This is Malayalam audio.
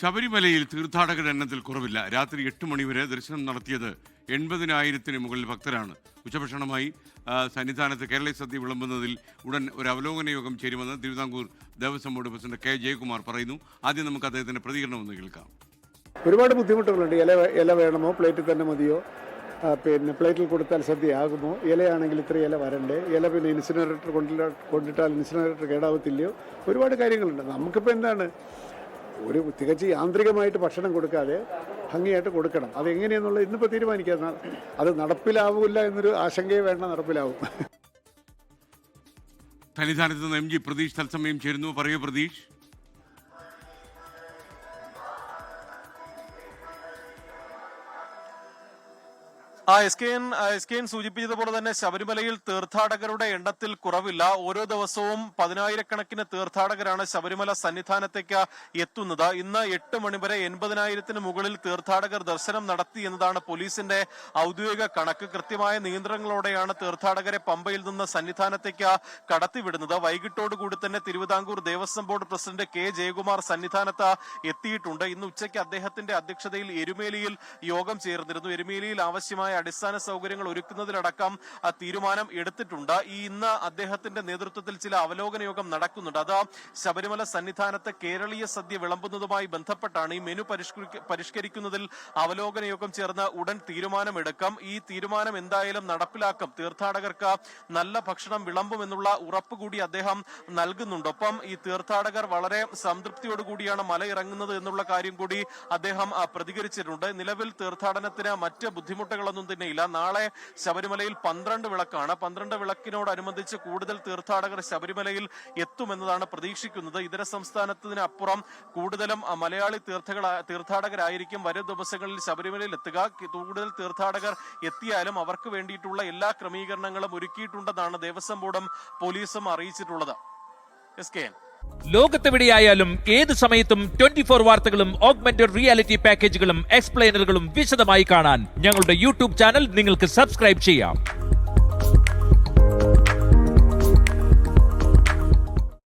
ശബരിമലയിൽ തീർത്ഥാടകരുടെ എണ്ണത്തിൽ കുറവില്ല. രാത്രി 8 മണിവരെ ദർശനം നടത്തിയത് 80,000-ന് മുകളിൽ ഭക്തരാണ്. ഉച്ചഭക്ഷണമായി സന്നിധാനത്ത് കേരള സദ്യ വിളമ്പുന്നതിൽ ഉടൻ ഒരു അവലോകന യോഗം ചേരുമെന്ന് Thiruvithamkoor Devaswom board president K Jayakumar പറയുന്നു. ആദ്യം നമുക്ക് അദ്ദേഹത്തിന്റെ പ്രതികരണം ഒന്ന് കേൾക്കാം. ഒരുപാട് ബുദ്ധിമുട്ടുകളുണ്ട്. ഇല വേണമോ, പ്ലേറ്റിൽ തന്നെ മതിയോ, പിന്നെ പ്ലേറ്റിൽ കൊടുത്താൽ സദ്യ ആകുമോ, ഇലയാണെങ്കിൽ ഇത്ര ഇല വരണ്ടേ, ഇല പിന്നെ ഇൻസിനറേറ്റർ കൊണ്ടിട്ടാൽ ഇൻസിനറേറ്റർ കേടാവത്തില്ലയോ, ഒരുപാട് കാര്യങ്ങളുണ്ട്. നമുക്കിപ്പോൾ എന്താണ്, ഒരു തികച്ച് യാന്ത്രികമായിട്ട് ഭക്ഷണം കൊടുക്കാതെ ഭംഗിയായിട്ട് കൊടുക്കണം. അതെങ്ങനെയെന്നുള്ളത് ഇന്നിപ്പോൾ തീരുമാനിക്കാം. അത് നടപ്പിലാവില്ല എന്നൊരു ആശങ്കയെ വേണ്ട, നടപ്പിലാവും. സന്നിധാനത്ത് നിന്ന് MG പ്രതീഷ് തത്സമയം ചേരുന്നു. പറയൂ പ്രതീഷ്. എസ് കെ എൻ സൂചിപ്പിച്ചതുപോലെ തന്നെ ശബരിമലയിൽ തീർത്ഥാടകരുടെ എണ്ണത്തിൽ കുറവില്ല. ഓരോ ദിവസവും 10,000-കണക്കിന് തീർത്ഥാടകരാണ് ശബരിമല സന്നിധാനത്തേക്ക് എത്തുന്നത്. ഇന്ന് 8 മണി വരെ 80,000-ന് മുകളിൽ തീർത്ഥാടകർ ദർശനം നടത്തി എന്നതാണ് പോലീസിന്റെ ഔദ്യോഗിക കണക്ക്. കൃത്യമായ നിയന്ത്രണങ്ങളോടെയാണ് തീർത്ഥാടകരെ പമ്പയിൽ നിന്ന് സന്നിധാനത്തേക്ക് കടത്തിവിടുന്നത്. വൈകിട്ടോടുകൂടി തന്നെ Thiruvithamkoor Devaswom board president K Jayakumar സന്നിധാനത്ത് എത്തിയിട്ടുണ്ട്. ഇന്ന് ഉച്ചയ്ക്ക് അദ്ദേഹത്തിന്റെ അധ്യക്ഷതയിൽ എരുമേലിയിൽ യോഗം ചേർന്നിരുന്നു. എരുമേലിയിൽ ആവശ്യമായ അടിസ്ഥാന സൗകര്യങ്ങൾ ഒരുക്കുന്നതിലടക്കം തീരുമാനം എടുത്തിട്ടുണ്ട്. ഇന്ന് അദ്ദേഹത്തിന്റെ നേതൃത്വത്തിൽ ചില അവലോകന യോഗം നടക്കുന്നുണ്ട്. അത് ശബരിമല സന്നിധാനത്ത് കേരളീയ സദ്യ വിളമ്പുന്നതുമായി ബന്ധപ്പെട്ടാണ്. ഈ മെനു പരിഷ്കരിക്കുന്നതിൽ അവലോകന യോഗം ചേർന്ന് ഉടൻ തീരുമാനമെടുക്കും. ഈ തീരുമാനം എന്തായാലും നടപ്പിലാക്കും. തീർത്ഥാടകർക്ക് നല്ല ഭക്ഷണം വിളമ്പുമെന്നുള്ള ഉറപ്പ് കൂടി അദ്ദേഹം നൽകുന്നുണ്ട്. ഒപ്പം ഈ തീർത്ഥാടകർ വളരെ സംതൃപ്തിയോടുകൂടിയാണ് മല ഇറങ്ങുന്നത് എന്നുള്ള കാര്യം കൂടി അദ്ദേഹം പ്രതികരിച്ചിട്ടുണ്ട്. നിലവിൽ തീർത്ഥാടനത്തിന് മറ്റ് ബുദ്ധിമുട്ടുകളൊന്നും തന്നെയില്ല. നാളെ ശബരിമലയിൽ 12 വിളക്കാണ്. 12 വിളക്കിനോടനുബന്ധിച്ച് കൂടുതൽ തീർത്ഥാടകർ ശബരിമലയിൽ എത്തുമെന്നതാണ് പ്രതീക്ഷിക്കുന്നത്. ഇതര സംസ്ഥാനത്തിനപ്പുറം കൂടുതലും മലയാളി തീർത്ഥാടകരായിരിക്കും വരും ദിവസങ്ങളിൽ ശബരിമലയിൽ എത്തുക. കൂടുതൽ തീർത്ഥാടകർ എത്തിയാലും അവർക്ക് വേണ്ടിയിട്ടുള്ള എല്ലാ ക്രമീകരണങ്ങളും ഒരുക്കിയിട്ടുണ്ടെന്നാണ് ദേവസ്വം ബോർഡും പോലീസും അറിയിച്ചിട്ടുള്ളത്. ലോകത്തെവിടെയായാലും ഏത് സമയത്തും 24 വാർത്തകളും ഓഗ്മെന്റഡ് റിയാലിറ്റി പാക്കേജുകളും എക്സ്പ്ലെയിനറുകളും വിശദമായി കാണാൻ ഞങ്ങളുടെ യൂട്യൂബ് ചാനൽ നിങ്ങൾക്ക് സബ്സ്ക്രൈബ് ചെയ്യാം.